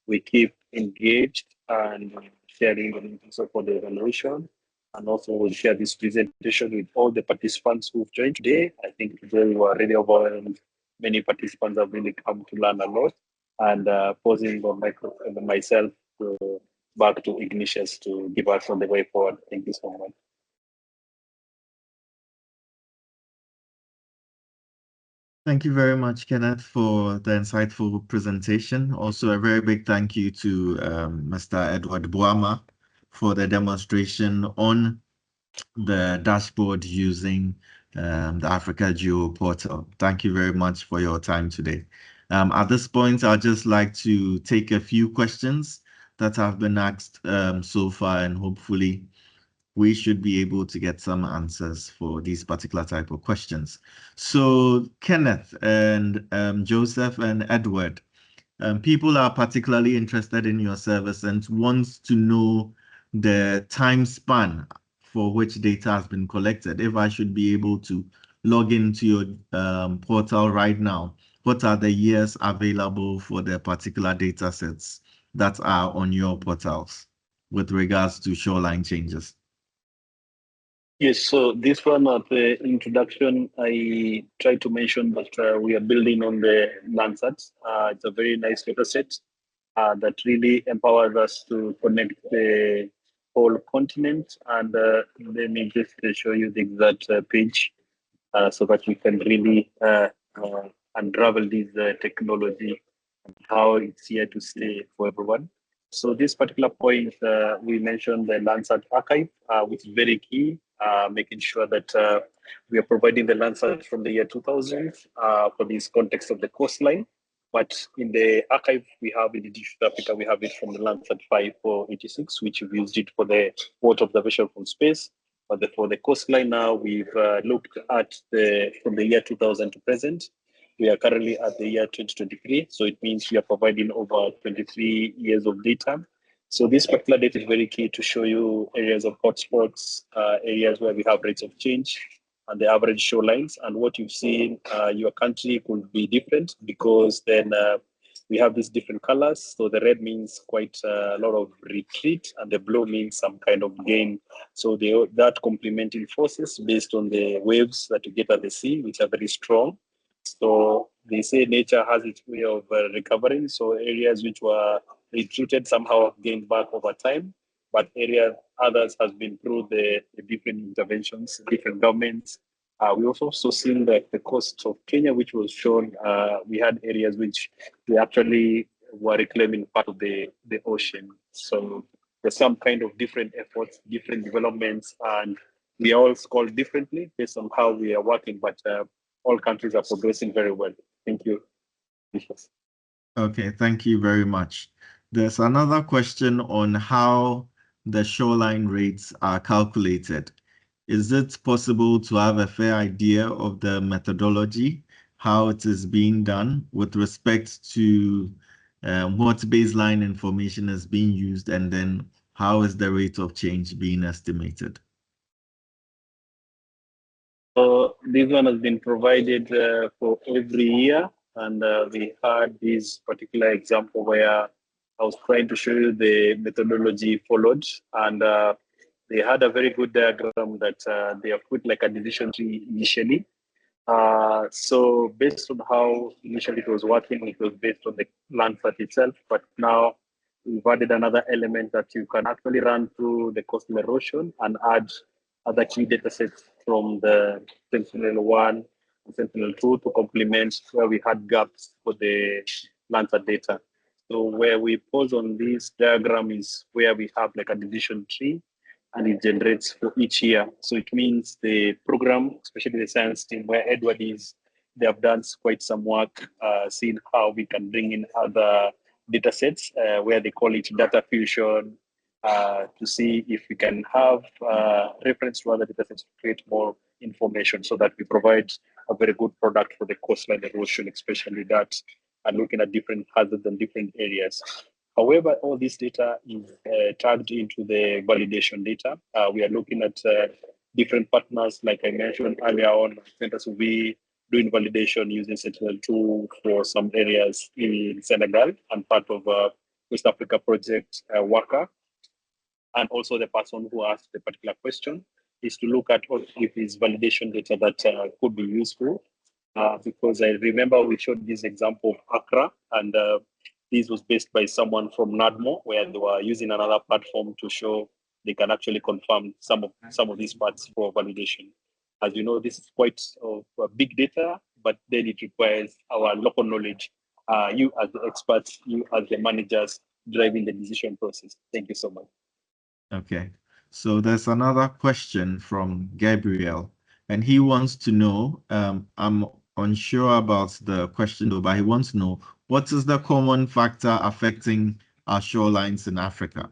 Speaker 2: we keep engaged and sharing the links for the evaluation. And also we'll share this presentation with all the participants who've joined today. I think today we were really overwhelmed. Many participants have really come to learn a lot. And pausing on microphone and myself back to Ignatius to give us on the way forward. Thank you so much.
Speaker 1: Thank you very much, Kenneth, for the insightful presentation. Also, a very big thank you to Mr. Edward Boama for the demonstration on the dashboard using the Africa Geo portal. Thank you very much for your time today. At this point, I'd just like to take a few questions that have been asked so far, and hopefully we should be able to get some answers for these particular type of questions. So Kenneth and Joseph and Edward, people are particularly interested in your service and wants to know the time span for which data has been collected. If I should be able to log into your portal right now, what are the years available for the particular data sets that are on your portals with regards to shoreline changes?
Speaker 2: Yes, so this one at the introduction, I tried to mention that we are building on the Landsat. It's a very nice data set that really empowers us to connect the whole continent. And let me just show you the exact page so that you can really unravel this technology and how it's here to stay for everyone. So this particular point, we mentioned the Landsat archive, which is very key, making sure that we are providing the Landsat from the year 2000 for this context of the coastline. But in the archive we have in the Digital Africa, we have it from the Landsat 5486, which we've used it for the water observation from space. But for the coastline now, we've looked at from the year 2000 to present. We are currently at the year 2023, so it means we are providing over 23 years of data. So this particular data is very key to show you areas of hotspots, areas where we have rates of change, and the average shorelines. And what you've seen, your country could be different because then we have these different colors. So the red means quite a lot of retreat, and the blue means some kind of gain. So that complementing forces based on the waves that you get at the sea, which are very strong. So they say nature has its way of recovering. So areas which were retreated somehow have gained back over time, but others has been through the different interventions, different governments. We also seen the coast of Kenya, which was shown. We had areas which we actually were reclaiming part of the ocean. So there's some kind of different efforts, different developments, and we are all scored differently based on how we are working, but all countries are progressing very well. Thank you.
Speaker 1: Okay, thank you very much. There's another question on how the shoreline rates are calculated. Is it possible to have a fair idea of the methodology, how it is being done with respect to what baseline information is being used, and then how is the rate of change being estimated?
Speaker 2: So this one has been provided for every year, and we had this particular example where I was trying to show you the methodology followed, and they had a very good diagram that they have put like a decision tree initially. So based on how initially it was working, it was based on the Landsat itself, but now we've added another element that you can actually run through the coastal erosion and add other key data sets from the Sentinel-1 and Sentinel-2 to complement where we had gaps for the Landsat data. So where we pause on this diagram is where we have like a decision tree, and it generates for each year. So it means the program, especially the science team where Edward is, they have done quite some work, seeing how we can bring in other data sets where they call it data fusion, to see if we can have reference to other data sets to create more information so that we provide a very good product for the coastline erosion, especially that, and looking at different hazards and different areas. However, all this data is tagged into the validation data. We are looking at different partners, like I mentioned earlier on. Centers will be doing validation using Sentinel-2 for some areas in Senegal and part of West Africa project worker. And also the person who asked the particular question is to look at if it's validation data that could be useful. Because I remember we showed this example of Accra, and this was based by someone from NADMO, where they were using another platform to show they can actually confirm some of these parts for validation. As you know, this is quite big data, but then it requires our local knowledge. You as the experts, you as the managers driving the decision process. Thank you so much.
Speaker 1: Okay, so there's another question from Gabriel, and he wants to know, I'm unsure about the question though, but he wants to know, what is the common factor affecting our shorelines in Africa?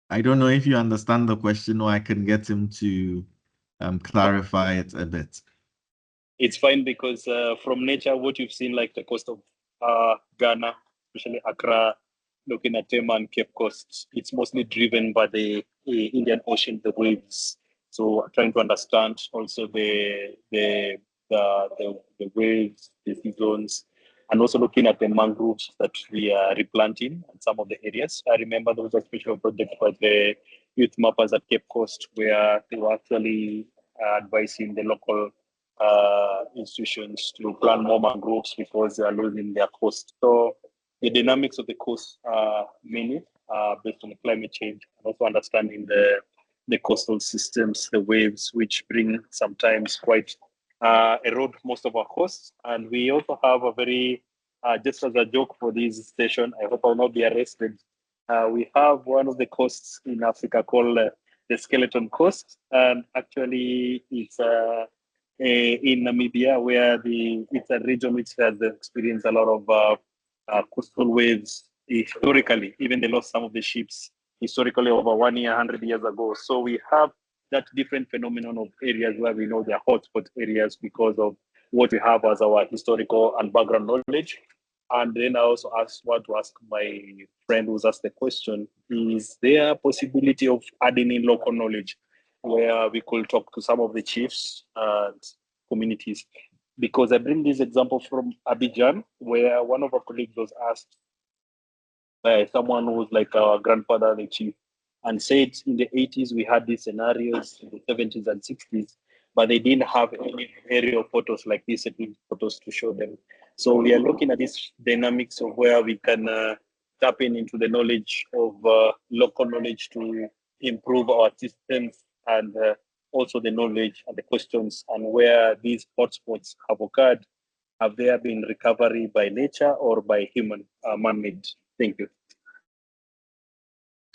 Speaker 1: I don't know if you understand the question, or I can get him to clarify it a bit.
Speaker 2: It's fine because from nature, what you've seen, like the coast of Ghana, especially Accra, looking at Tema and Cape Coast, it's mostly driven by the Indian Ocean, the waves. So trying to understand also the waves, the seasons, and also looking at the mangroves that we are replanting in some of the areas. I remember there was a special project by the youth mappers at Cape Coast where they were actually advising the local institutions to plant more mangroves because they are losing their coast. So the dynamics of the coast are many based on the climate change, and also understanding the coastal systems, the waves, which bring sometimes quite erode most of our coasts. And we also have a very, just as a joke for this station, I hope I'll not be arrested. We have one of the coasts in Africa called the Skeleton Coast, and actually it's in Namibia, where it's a region which has experienced a lot of coastal waves historically. Even they lost some of the ships historically over 100 years ago. So we have that different phenomenon of areas where we know they are hotspot areas because of what we have as our historical and background knowledge. And then I also want to ask my friend who's asked the question, is there a possibility of adding in local knowledge where we could talk to some of the chiefs and communities? because I bring this example from Abidjan, where one of our colleagues was asked by someone who was like our grandfather, the chief, and said in the 80s we had these scenarios, in the 70s and 60s, but they didn't have any aerial photos like these photos to show them. So we are looking at this dynamics of where we can tap into the knowledge of local knowledge to improve our systems, and also the knowledge and the questions and where these hotspots have occurred. Have there been recovery by nature or by human man-made? Thank you.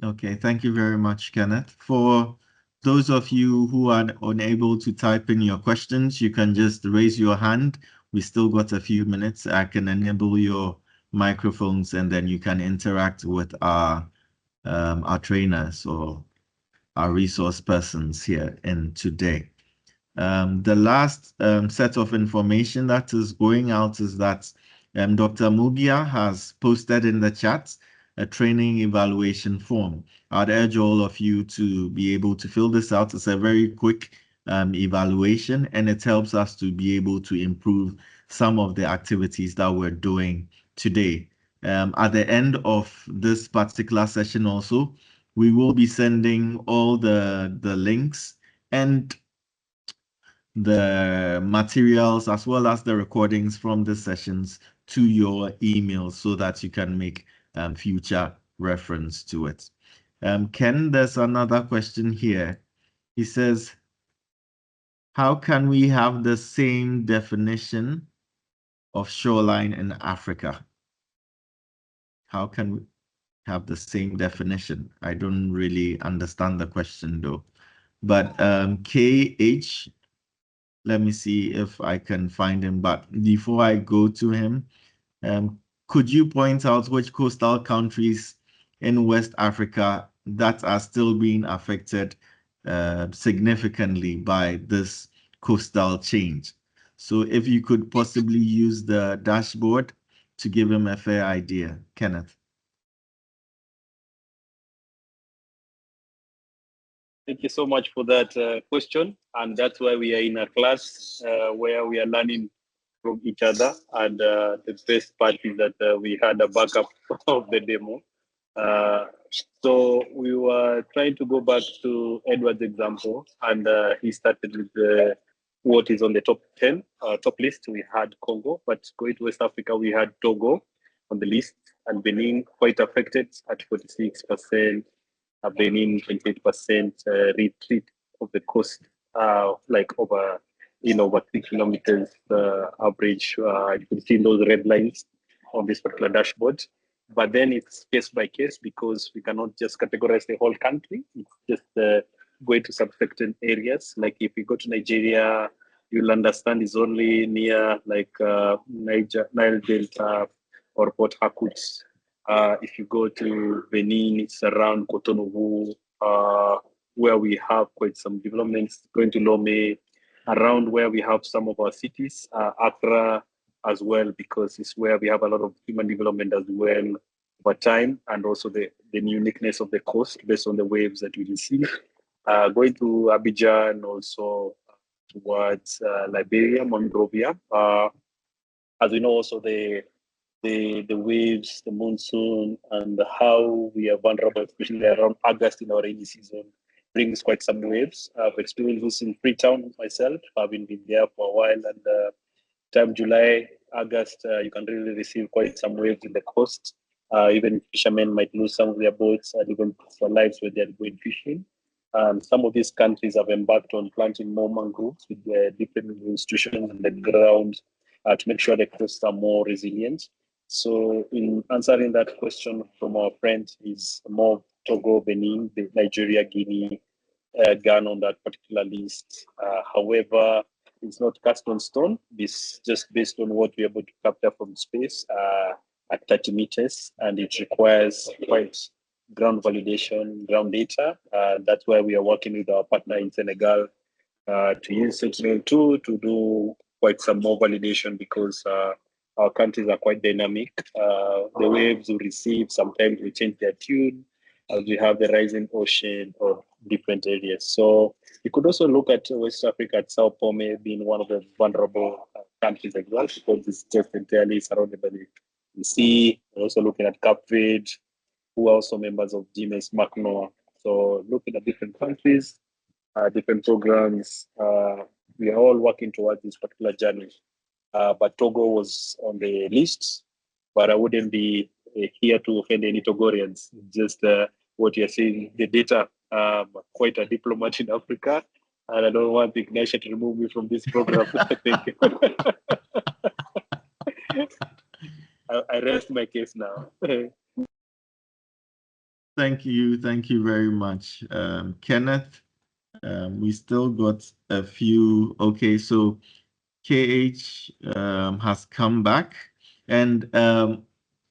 Speaker 1: Okay, thank you very much, Kenneth. For those of you who are unable to type in your questions, you can just raise your hand. We still got a few minutes. I can enable your microphones and then you can interact with our trainers or our resource persons here in today. The last set of information that is going out is that Dr. Mubia has posted in the chat a training evaluation form. I'd urge all of you to be able to fill this out. It's a very quick evaluation, and it helps us to be able to improve some of the activities that we're doing today. At the end of this particular session also, we will be sending all the links and the materials as well as the recordings from the sessions to your email so that you can make future reference to it. Ken, there's another question here. He says, how can we have the same definition of shoreline in Africa? How can we have the same definition? I don't really understand the question though. But KH, let me see if I can find him. But before I go to him, could you point out which coastal countries in West Africa that are still being affected significantly by this coastal change? So if you could possibly use the dashboard to give him a fair idea, Kenneth.
Speaker 2: Thank you so much for that question. And that's why we are in a class where we are learning from each other. And the best part is that we had a backup of the demo. So we were trying to go back to Edward's example, and he started with what is on the top 10, top list. We had Congo, but going to West Africa, we had Togo on the list, and Benin quite affected at 46%. Benin 28% retreat of the coast, like over 3 kilometers average. You can see those red lines on this particular dashboard. But then it's case by case because we cannot just categorize the whole country. It's just going to subsected areas. Like if you go to Nigeria, you'll understand it's only near like Nile Delta or Port Harcourt. If you go to Benin, it's around Cotonou, where we have quite some developments. Going to Lomé, around where we have some of our cities, Accra as well, because it's where we have a lot of human development as well over time, and also the uniqueness of the coast based on the waves that we receive. Going to Abidjan, also towards Liberia, Monrovia. As we know, also the waves, the monsoon, and how we are vulnerable, especially around August in our rainy season, brings quite some waves. I've experienced this in Freetown myself. I've been there for a while, and time July, August, you can really receive quite some waves in the coast. Even fishermen might lose some of their boats and even their lives when they're going fishing. Some of these countries have embarked on planting more mangroves with different institutions on the ground to make sure the coasts are more resilient. So in answering that question from our friend is more Togo, Benin, Nigeria, Guinea, Ghana on that particular list. However, it's not cast on stone. This just based on what we're able to capture from space at 30 meters, and it requires quite ground validation, ground data. That's why we are working with our partner in Senegal to use Sentinel-2 to do quite some more validation because our countries are quite dynamic. The waves we receive, sometimes we change their tune as we have the rising ocean or different areas. So you could also look at West Africa, at Sao Tome being one of the vulnerable countries as well, because it's just entirely surrounded by the sea. We're also looking at Cape Verde, who are also members of GMES-MarCNoWA. So looking at different countries, different programs, we are all working towards this particular journey. But Togo was on the list, but I wouldn't be here to offend any Togorians. Just what you're seeing, the data, quite a diplomat in Africa, and I don't want Ignatia to remove me from this program. Thank you. I rest my case now.
Speaker 1: Thank you very much, Kenneth. We still got a few. Okay, so KH has come back, and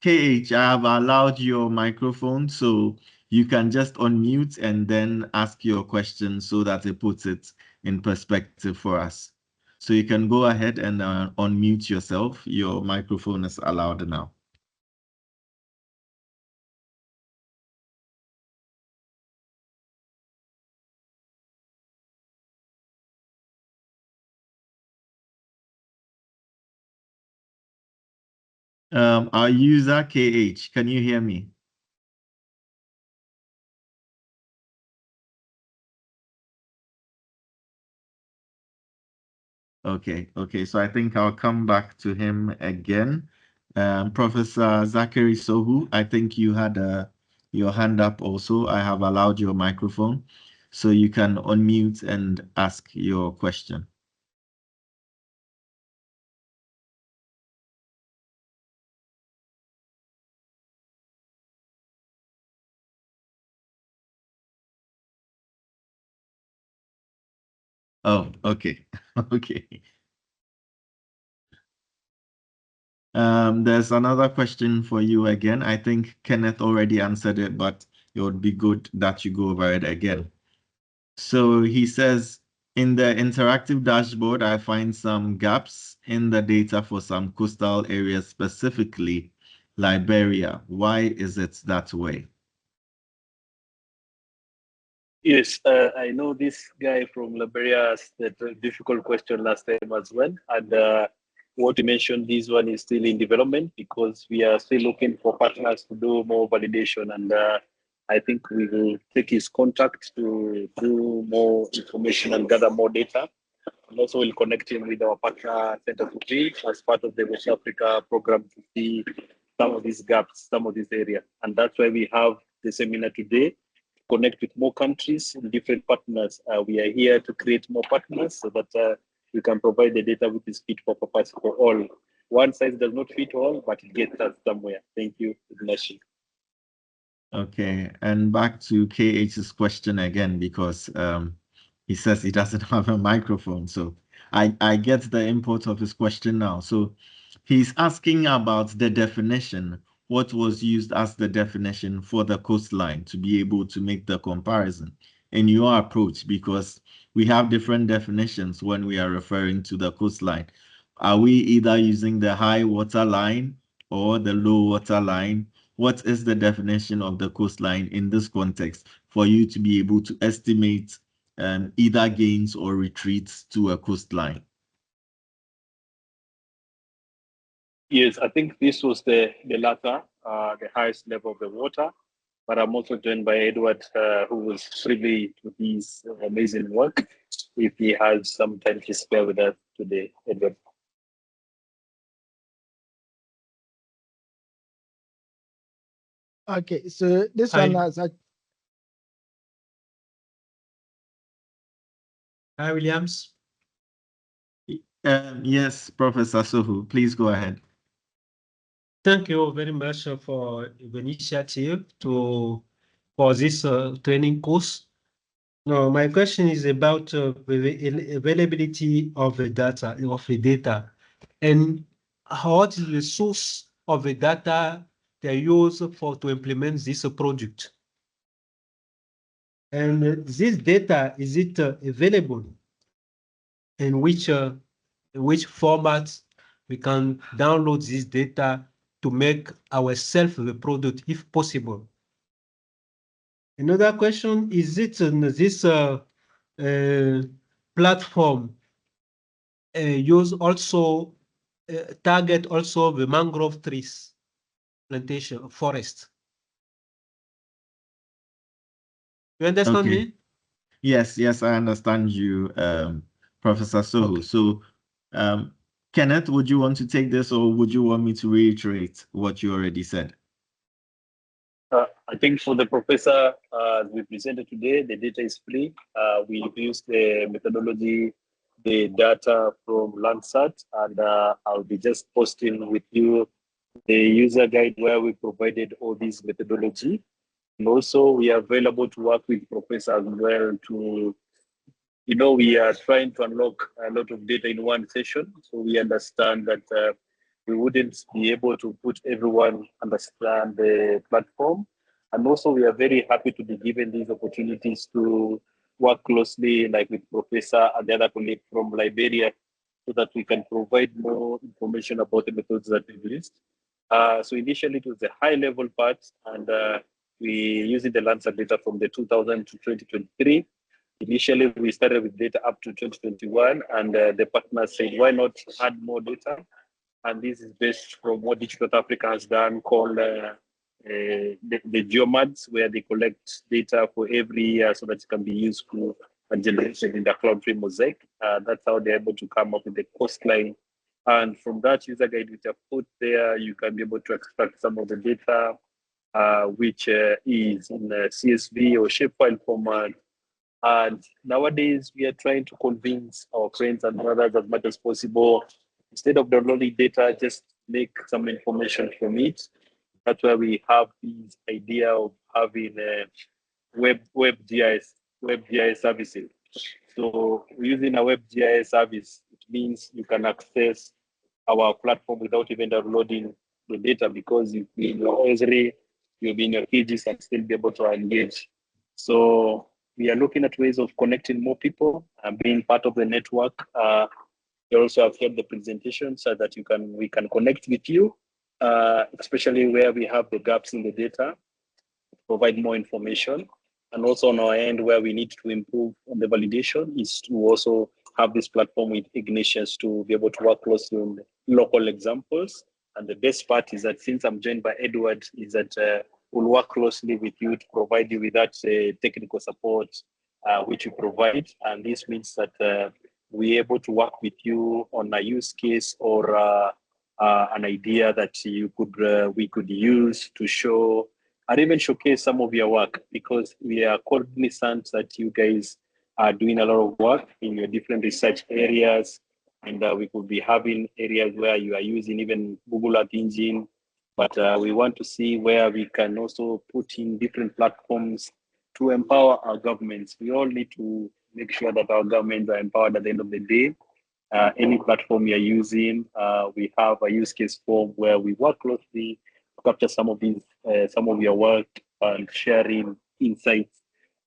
Speaker 1: KH, I have allowed your microphone, so you can just unmute and then ask your question so that it puts it in perspective for us. So you can go ahead and unmute yourself. Your microphone is allowed now. Our user KH, can you hear me? Okay, so I think I'll come back to him again. Professor Zachary Sohu, I think you had your hand up also. I have allowed your microphone, so you can unmute and ask your question. Oh, okay. Okay. There's another question for you again. I think Kenneth already answered it, but it would be good that you go over it again. So he says, in the interactive dashboard, I find some gaps in the data for some coastal areas, specifically Liberia. Why is it that way?
Speaker 2: Yes, I know this guy from Liberia asked that difficult question last time as well. And what you mentioned, this one is still in development because we are still looking for partners to do more validation. And I think we will take his contact to do more information and gather more data. And also we'll connect him with our partner Center to Be as part of the West Africa program to see some of these gaps, some of this area. And that's why we have the seminar today, connect with more countries and different partners. We are here to create more partners so that we can provide the data which is fit for purpose for all. One size does not fit all, but it gets us somewhere. Thank you, Ignacio.
Speaker 1: Okay, and back to KH's question again, because he says he doesn't have a microphone. So I get the import of his question now. So he's asking about the definition. What was used as the definition for the coastline to be able to make the comparison in your approach, because we have different definitions when we are referring to the coastline. Are we either using the high water line or the low water line? What is the definition of the coastline in this context for you to be able to estimate either gains or retreats to a coastline?
Speaker 2: Yes, I think this was the latter, the highest level of the water. But I'm also joined by Edward, who was privy to his amazing work. If he has some time to spare with us today, Edward.
Speaker 4: Okay, so this
Speaker 5: Hi.
Speaker 4: one has
Speaker 5: Hi, Williams.
Speaker 1: Yes, Professor Sohu, please go ahead.
Speaker 5: Thank you very much for the initiative for this training course. Now, my question is about the availability of the data, and what is the source of the data they use to implement this project. And this data, is it available? In which format we can download this data to make ourselves the product if possible. Another question, is it on this platform use also target also the mangrove trees plantation forest. You understand
Speaker 1: Okay.
Speaker 5: me?
Speaker 1: Yes, I understand you, Professor Soho.
Speaker 5: Okay.
Speaker 1: So, Kenneth, would you want to take this, or would you want me to reiterate what you already said?
Speaker 2: I think for the professor we presented today, the data is free. We've used the methodology, the data from Landsat, and I'll be just posting with you the user guide where we provided all this methodology. And also we are available to work with professors as well to, we are trying to unlock a lot of data in one session. So we understand that we wouldn't be able to put everyone understand the platform. And also we are very happy to be given these opportunities to work closely like with Professor and the other colleague from Liberia so that we can provide more information about the methods that we've used. So initially it was a high level part and we using the Landsat data from the 2000 to 2023. Initially, we started with data up to 2021, and the partner said, why not add more data? And this is based from what Digital Africa has done called the GeoMads, where they collect data for every year so that it can be useful and generated in the Cloud3 mosaic. That's how they're able to come up with the coastline. And from that user guide which I put there, you can be able to extract some of the data, which is in CSV or shapefile format. And nowadays, we are trying to convince our friends and brothers as much as possible. Instead of downloading data, just make some information from it. That's why we have this idea of having web GIS services. So using a web GIS service, it means you can access our platform without even downloading the data because you'll be in your Esri, you'll be in your pages and still be able to engage. So we are looking at ways of connecting more people and being part of the network. You also have heard the presentation so that we can connect with you, especially where we have the gaps in the data, provide more information. And also on our end, where we need to improve on the validation is to also have this platform with Ignatius to be able to work closely on local examples. And the best part is that since I'm joined by Edward, is that we'll work closely with you to provide you with that technical support, which we provide. And this means that we're able to work with you on a use case or an idea that we could use to show and even showcase some of your work, because we are cognizant that you guys are doing a lot of work in your different research areas, and we could be having areas where you are using even Google Earth Engine, but we want to see where we can also put in different platforms to empower our governments. We all need to make sure that our governments are empowered at the end of the day. Any platform you're using, we have a use case form where we work closely to capture some of your work and sharing insights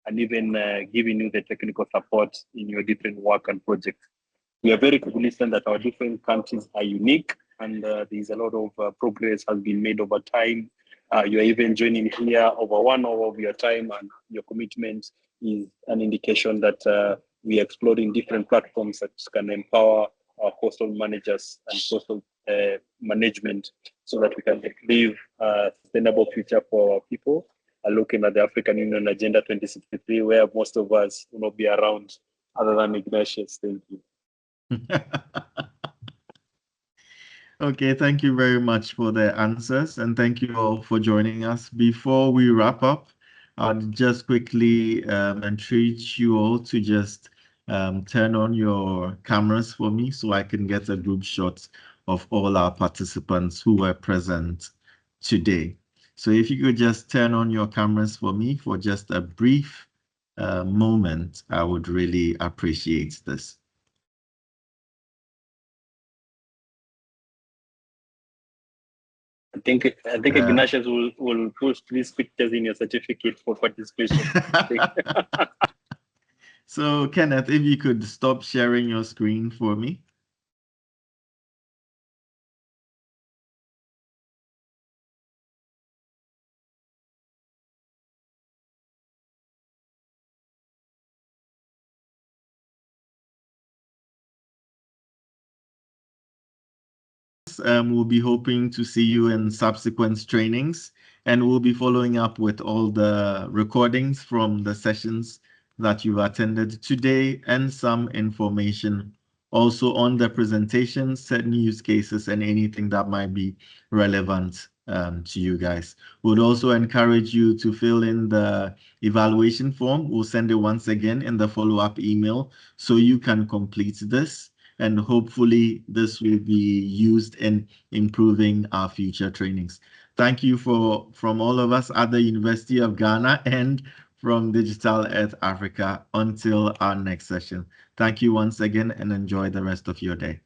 Speaker 2: and even giving you the technical support in your different work and projects. We are very cognizant that our different countries are unique and there's a lot of progress has been made over time. You're even joining here over 1 hour of your time, and your commitment is an indication that we are exploring different platforms that can empower our coastal managers and coastal management so that we can live a sustainable future for our people. Looking at the African Union Agenda 2063, where most of us will not be around other than Ignatius. Thank you.
Speaker 1: Okay, thank you very much for the answers, and thank you all for joining us. Before we wrap up, I'll just quickly entreat you all to just turn on your cameras for me so I can get a group shot of all our participants who were present today. So if you could just turn on your cameras for me for just a brief moment, I would really appreciate this.
Speaker 2: I think Ignatius will post these pictures in your certificate for participation.
Speaker 1: So Kenneth, if you could stop sharing your screen for me. us. We'll be hoping to see you in subsequent trainings, and we'll be following up with all the recordings from the sessions that you've attended today and some information also on the presentations, certain use cases, and anything that might be relevant to you guys. We'd also encourage you to fill in the evaluation form. We'll send it once again in the follow-up email so you can complete this, and hopefully this will be used in improving our future trainings. Thank you from all of us at the University of Ghana and from Digital Earth Africa. Until our next session. Thank you once again and enjoy the rest of your day.